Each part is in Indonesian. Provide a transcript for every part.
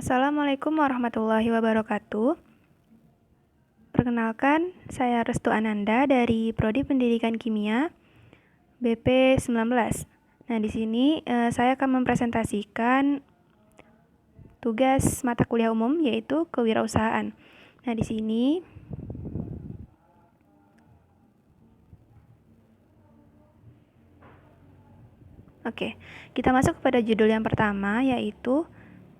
Assalamualaikum warahmatullahi wabarakatuh. Perkenalkan, saya Restu Ananda dari Prodi Pendidikan Kimia BP 19. Nah, di sini saya akan mempresentasikan tugas mata kuliah umum yaitu kewirausahaan. Nah, di sini kita masuk kepada judul yang pertama yaitu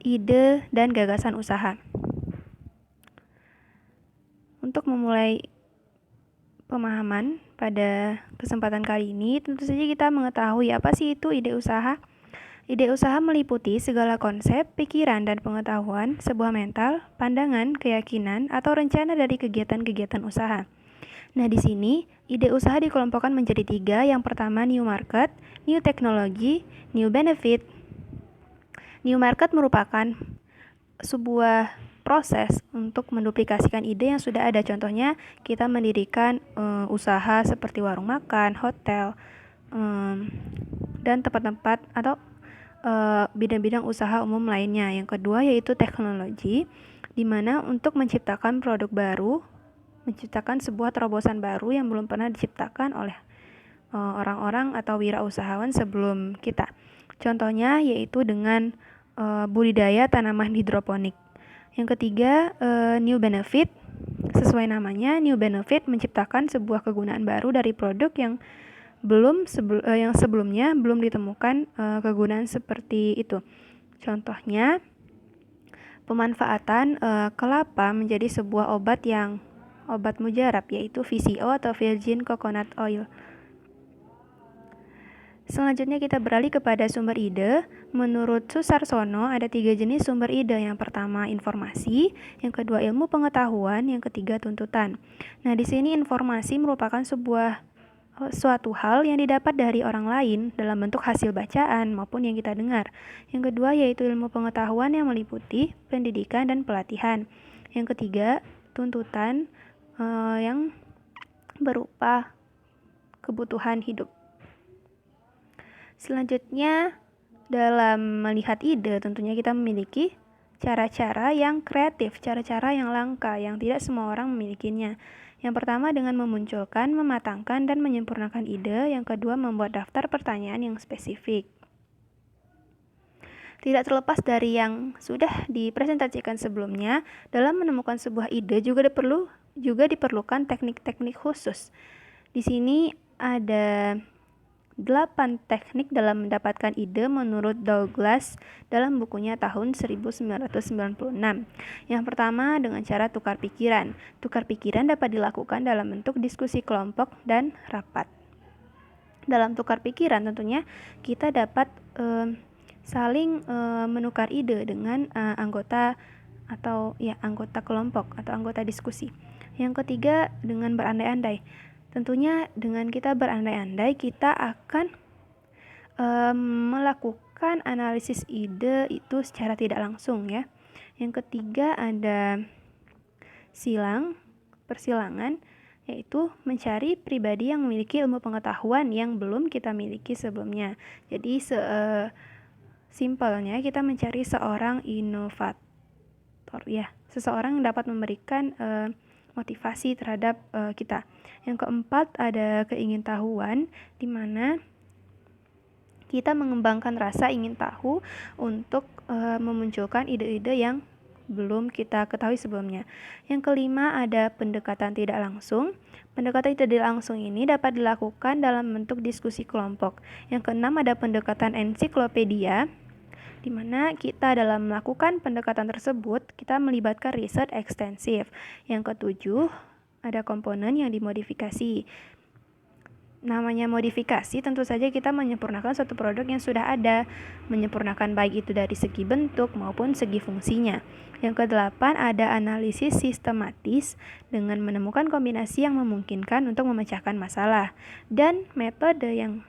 ide dan gagasan usaha. Untuk memulai pemahaman pada kesempatan kali ini, tentu saja kita mengetahui apa sih itu ide usaha. Ide usaha meliputi segala konsep, pikiran, dan pengetahuan, sebuah mental, pandangan, keyakinan, atau rencana dari kegiatan-kegiatan usaha. Nah, di sini ide usaha dikelompokkan menjadi 3. Yang pertama, new market, new technology, new benefit. New market merupakan sebuah proses untuk menduplikasikan ide yang sudah ada. Contohnya, kita mendirikan usaha seperti warung makan, hotel, dan tempat-tempat atau bidang-bidang usaha umum lainnya. Yang kedua yaitu teknologi, di mana untuk menciptakan produk baru, menciptakan sebuah terobosan baru yang belum pernah diciptakan oleh orang-orang atau wirausahawan sebelum kita. Contohnya yaitu dengan budidaya tanaman hidroponik. Yang ketiga, new benefit. Sesuai namanya, new benefit menciptakan sebuah kegunaan baru dari produk yang sebelumnya belum ditemukan kegunaan seperti itu. Contohnya, pemanfaatan kelapa menjadi sebuah obat mujarab, yaitu VCO atau Virgin Coconut Oil. Selanjutnya kita beralih kepada sumber ide. Menurut Susarsono ada 3 jenis sumber ide. Yang pertama informasi, yang kedua ilmu pengetahuan, yang ketiga tuntutan. Nah, di sini informasi merupakan suatu hal yang didapat dari orang lain dalam bentuk hasil bacaan maupun yang kita dengar. Yang kedua yaitu ilmu pengetahuan yang meliputi pendidikan dan pelatihan. Yang ketiga, tuntutan yang berupa kebutuhan hidup. Selanjutnya, dalam melihat ide, tentunya kita memiliki cara-cara yang kreatif, cara-cara yang langka, yang tidak semua orang memilikinya. Yang pertama dengan memunculkan, mematangkan, dan menyempurnakan ide. Yang kedua membuat daftar pertanyaan yang spesifik. Tidak terlepas dari yang sudah dipresentasikan sebelumnya, dalam menemukan sebuah ide juga diperlukan teknik-teknik khusus. Di sini ada 8 teknik dalam mendapatkan ide menurut Douglas dalam bukunya tahun 1996. Yang pertama dengan cara tukar pikiran. Tukar pikiran dapat dilakukan dalam bentuk diskusi kelompok dan rapat. Dalam tukar pikiran tentunya kita dapat saling menukar ide dengan anggota kelompok atau anggota diskusi. Yang ketiga dengan berandai-andai. Tentunya dengan kita berandai-andai kita akan melakukan analisis ide itu secara tidak langsung ya. Yang ketiga ada persilangan, yaitu mencari pribadi yang memiliki ilmu pengetahuan yang belum kita miliki sebelumnya. Jadi simpelnya kita mencari seorang inovator ya, seseorang yang dapat memberikan motivasi terhadap kita. Yang keempat ada keingintahuan, di mana kita mengembangkan rasa ingin tahu untuk memunculkan ide-ide yang belum kita ketahui sebelumnya. Yang kelima ada pendekatan tidak langsung. Pendekatan tidak langsung ini dapat dilakukan dalam bentuk diskusi kelompok. Yang keenam ada pendekatan ensiklopedia, di mana kita dalam melakukan pendekatan tersebut, kita melibatkan riset ekstensif. Yang ketujuh, ada komponen yang dimodifikasi. Namanya modifikasi, tentu saja kita menyempurnakan suatu produk yang sudah ada, menyempurnakan baik itu dari segi bentuk maupun segi fungsinya. Yang kedelapan, ada analisis sistematis dengan menemukan kombinasi yang memungkinkan untuk memecahkan masalah. Dan metode yang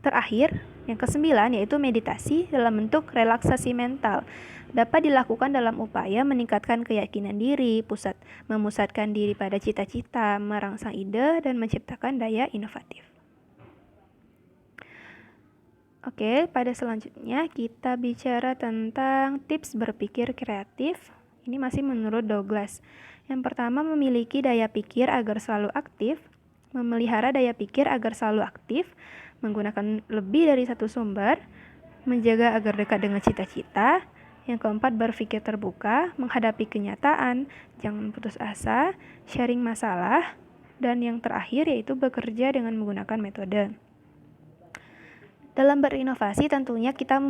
terakhir, yang kesembilan, yaitu meditasi dalam bentuk relaksasi mental. Dapat dilakukan dalam upaya meningkatkan keyakinan diri, memusatkan diri pada cita-cita, merangsang ide, dan menciptakan daya inovatif. Oke, pada selanjutnya kita bicara tentang tips berpikir kreatif. Ini masih menurut Douglas. Yang pertama, memiliki daya pikir agar selalu aktif, memelihara daya pikir agar selalu aktif, menggunakan lebih dari satu sumber, menjaga agar dekat dengan cita-cita. Yang keempat, berpikir terbuka, menghadapi kenyataan, jangan putus asa, sharing masalah, dan yang terakhir yaitu bekerja dengan menggunakan metode. Dalam berinovasi tentunya kita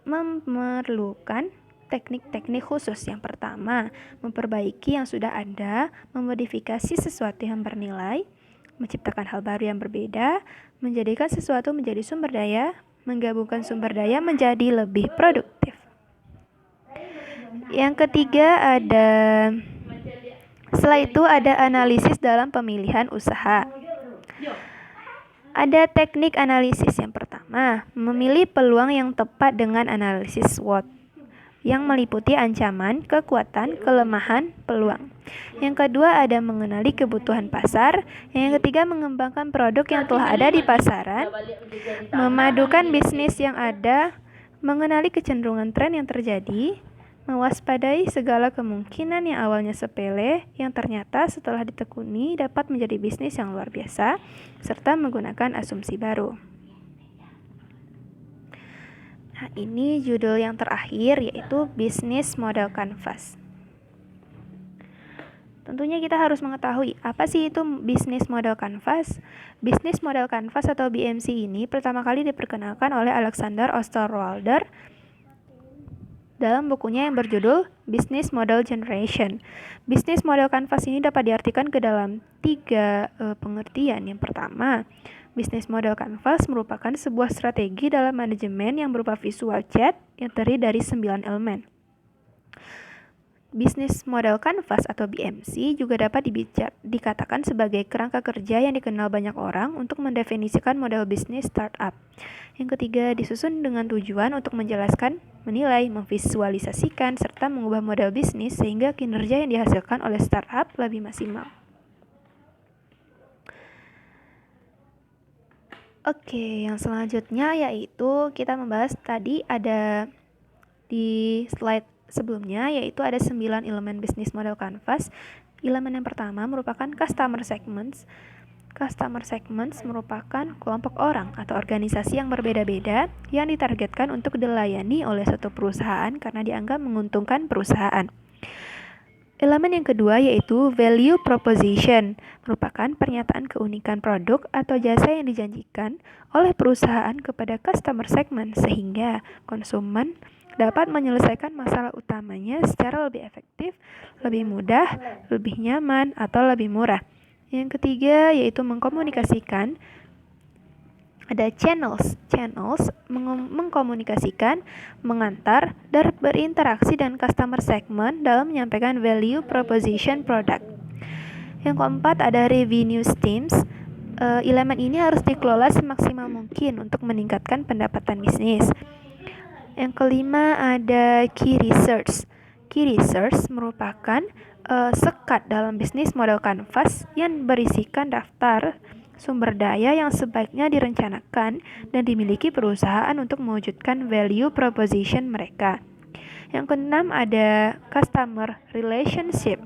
memerlukan teknik-teknik khusus. Yang pertama, memperbaiki yang sudah ada, memodifikasi sesuatu yang bernilai, menciptakan hal baru yang berbeda, menjadikan sesuatu menjadi sumber daya, menggabungkan sumber daya menjadi lebih produktif. Yang ketiga setelah itu ada analisis dalam pemilihan usaha. Ada teknik analisis. Yang pertama, memilih peluang yang tepat dengan analisis SWOT yang meliputi ancaman, kekuatan, kelemahan, peluang. Yang kedua ada mengenali kebutuhan pasar. Yang ketiga mengembangkan produk yang telah ada di pasaran, memadukan bisnis yang ada, mengenali kecenderungan tren yang terjadi, mewaspadai segala kemungkinan yang awalnya sepele, yang ternyata setelah ditekuni dapat menjadi bisnis yang luar biasa, serta menggunakan asumsi baru. Nah, ini judul yang terakhir yaitu Business Model Canvas. Tentunya kita harus mengetahui apa sih itu Business Model Canvas. Business Model Canvas atau BMC ini pertama kali diperkenalkan oleh Alexander Osterwalder dalam bukunya yang berjudul Business Model Generation. Business Model Canvas ini dapat diartikan ke dalam 3 pengertian. Yang pertama, Business Model Canvas merupakan sebuah strategi dalam manajemen yang berupa visual chart yang terdiri dari 9 elemen. Business Model Canvas atau BMC juga dapat dikatakan sebagai kerangka kerja yang dikenal banyak orang untuk mendefinisikan model bisnis startup. Yang ketiga, disusun dengan tujuan untuk menjelaskan, menilai, memvisualisasikan, serta mengubah model bisnis sehingga kinerja yang dihasilkan oleh startup lebih maksimal. Oke, yang selanjutnya yaitu kita membahas tadi ada di slide sebelumnya, yaitu ada 9 elemen Business Model Canvas. Elemen yang pertama merupakan Customer Segments. Customer Segments merupakan kelompok orang atau organisasi yang berbeda-beda yang ditargetkan untuk dilayani oleh satu perusahaan karena dianggap menguntungkan perusahaan. Elemen yang kedua yaitu Value Proposition, merupakan pernyataan keunikan produk atau jasa yang dijanjikan oleh perusahaan kepada customer segment sehingga konsumen dapat menyelesaikan masalah utamanya secara lebih efektif, lebih mudah, lebih nyaman, atau lebih murah. Yang ketiga yaitu mengkomunikasikan. Ada channels mengkomunikasikan, mengantar, dan berinteraksi dengan customer segment dalam menyampaikan value proposition product. Yang keempat ada revenue streams. Elemen ini harus dikelola semaksimal mungkin untuk meningkatkan pendapatan bisnis. Yang kelima ada key research. Key research merupakan sekat dalam Business Model Canvas yang berisikan daftar sumber daya yang sebaiknya direncanakan dan dimiliki perusahaan untuk mewujudkan value proposition mereka. Yang keenam ada customer relationship.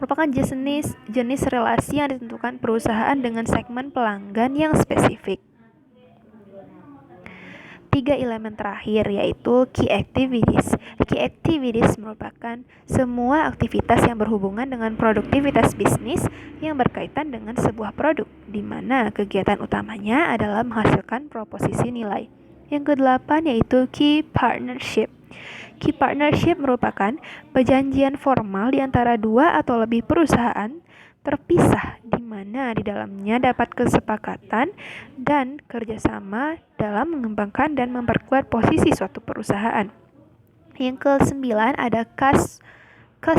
Merupakan jenis relasi yang ditentukan perusahaan dengan segmen pelanggan yang spesifik. 3 elemen terakhir yaitu key activities. Key activities merupakan semua aktivitas yang berhubungan dengan produktivitas bisnis yang berkaitan dengan sebuah produk, di mana kegiatan utamanya adalah menghasilkan proposisi nilai. Yang kedelapan yaitu key partnership. Key partnership merupakan perjanjian formal di antara 2 atau lebih perusahaan terpisah di mana di dalamnya dapat kesepakatan dan kerjasama dalam mengembangkan dan memperkuat posisi suatu perusahaan. Yang ke-9 ada cost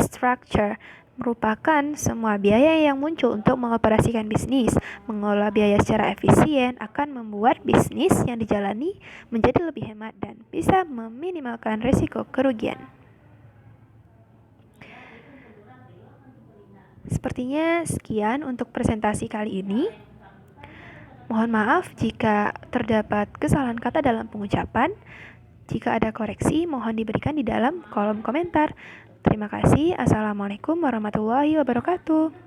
structure, merupakan semua biaya yang muncul untuk mengoperasikan bisnis. Mengelola biaya secara efisien akan membuat bisnis yang dijalani menjadi lebih hemat dan bisa meminimalkan risiko kerugian. Sepertinya sekian untuk presentasi kali ini. Mohon maaf jika terdapat kesalahan kata dalam pengucapan. Jika ada koreksi, mohon diberikan di dalam kolom komentar. Terima kasih. Assalamualaikum warahmatullahi wabarakatuh.